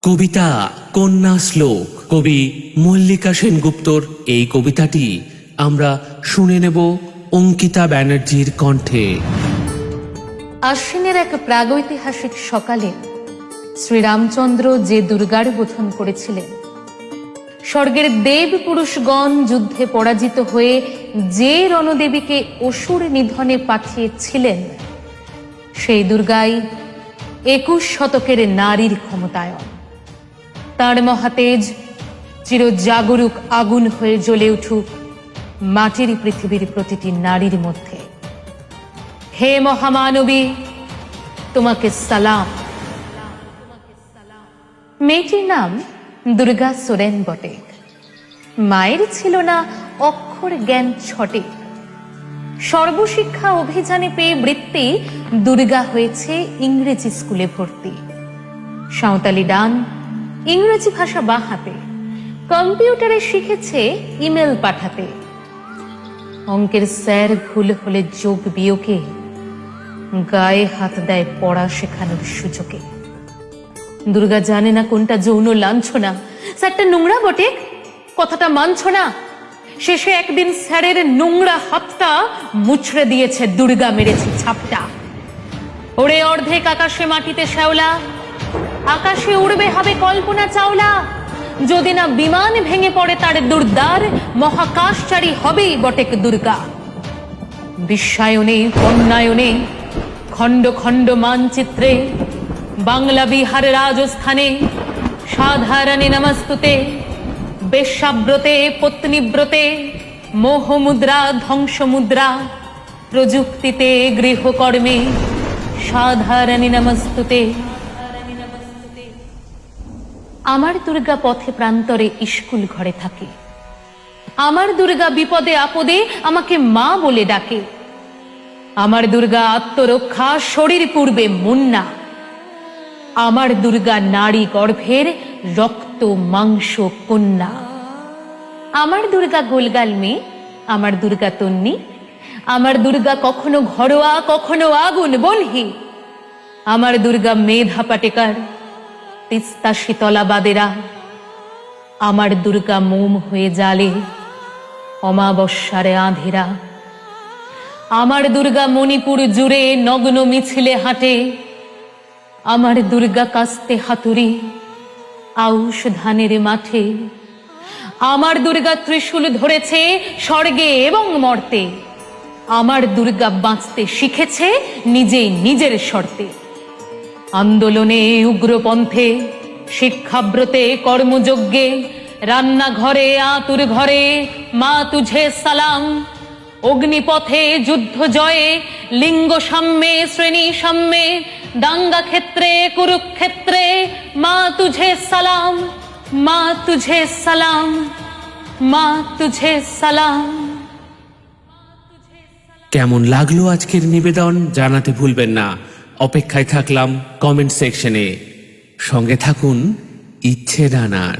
কবিতা কন্যা শ্লোক কবি মল্লিকা সেনগুপ্তর এই কবিতাটি আমরা শুনে নেব অঙ্কিতা ব্যানার্জির কণ্ঠে। আশ্বিনের এক প্রাগৈতিহাসিক সকালে শ্রীরামচন্দ্র যে দুর্গার বোধন করেছিলেন, স্বর্গের দেব পুরুষগণ যুদ্ধে পরাজিত হয়ে যে রণদেবীকে অসুর নিধনে পাঠিয়েছিলেন, সেই দুর্গাই 21 শতকের নারীর ক্ষমতায়ন। তার মহাতেজ চিরজাগরুক আগুন হয়ে জ্বলে উঠুক মাটির পৃথিবীর প্রতিটি নারীর মধ্যে। হে মহামানবী, তোমাকে সালাম। মেয়েটির নাম দুর্গা সোরেন বটে। মায়ের ছিল না অক্ষর জ্ঞান ছটে। সর্বশিক্ষা অভিযানে পেয়ে বৃত্তি দুর্গা হয়েছে ইংরেজি স্কুলে ভর্তি। সাঁওতালি ডান, ইংরেজি ভাষা বাঁ হাতে, কম্পিউটারে শিখেছে ইমেল পাঠাতে। অঙ্কের স্যার ভুল হলে যোগ বিয়োগে গায়ে হাত দেয় পড়া শেখানোর সুযোগে। দুর্গা জানে না কোনটা যৌন লাঞ্ছনা। স্যারটা নোংরা বটে, কথাটা মানছ না। শেষে একদিন স্যারের নোংরা হাতটা মুছড়ে দিয়েছে দুর্গা, মেরেছে ছাপটা। ওরে অর্ধেক আকাশে মাটিতে শ্যাওলা, আকাশে উড়বে হবে কল্পনা চাওলা। যদি না বিমান ভেঙে পড়ে তার দুর্দার, মহাকাশচারী হবেই বটেক দুর্গা। বিশ্বায়নে বন্যায়নে খণ্ড খণ্ড মানচিত্রে, বাংলা বিহার রাজস্থানে সাধারণে নমস্তুতে। বেশ্যাব্রতে পত্নীব্রতে মোহমুদ্রা ধ্বংসমুদ্রা, প্রযুক্তিতে গৃহকর্মে সাধারণে নমস্তুতে। আমার দুর্গা পথে প্রান্তরে স্কুল ঘরে থাকে। আমার দুর্গা বিপদে আপদে আমাকে মা বলে ডাকে। আমার দুর্গা আত্মরক্ষা শরীর পূর্বে মুন্না। আমার দুর্গা নারী গর্ভের রক্ত মাংস কন্যা। আমার দুর্গা গোলগাল মেয়ে, আমার দুর্গা তন্নি। আমার দুর্গা কখনো ঘরোয়া কখনো আগুন বলহি। আমার দুর্গা মেধা পাটেকার, তিস্তা শীতলা বাদেরা। আমার দুর্গা মোম হয়ে জালে অমাবস্যারে আঁধেরা। আমার দুর্গা মণিপুর জুড়ে নগ্ন মিছিলে হাঁটে। আমার দুর্গা কাস্তে হাতুড়ি আউশ ধানের মাঠে। আমার দুর্গা ত্রিশূল ধরেছে স্বর্গে এবং মর্তে। আমার দুর্গা বাঁচতে শিখেছে নিজেই নিজের শর্তে। আন্দোলনে উগ্রপন্থে, শিক্ষাব্রতে কর্মযজ্ঞে, রান্নাঘরে আতুর ঘরে মা তুঝে সালাম। অগ্নিপথে যুদ্ধ জয়ে, লিঙ্গ সাম্যে শ্রেণী সাম্যে, দাঙ্গা ক্ষেত্রে কুরুক্ষেত্রে মা তুঝে সালাম, মা তুঝে সালাম, মা তুঝে সালাম। কেমন লাগলো আজকের নিবেদন জানাতে ভুলবেন না। অপেক্ষায় থাকলাম কমেন্ট সেকশনে। সঙ্গে থাকুন ইচ্ছে ডানার।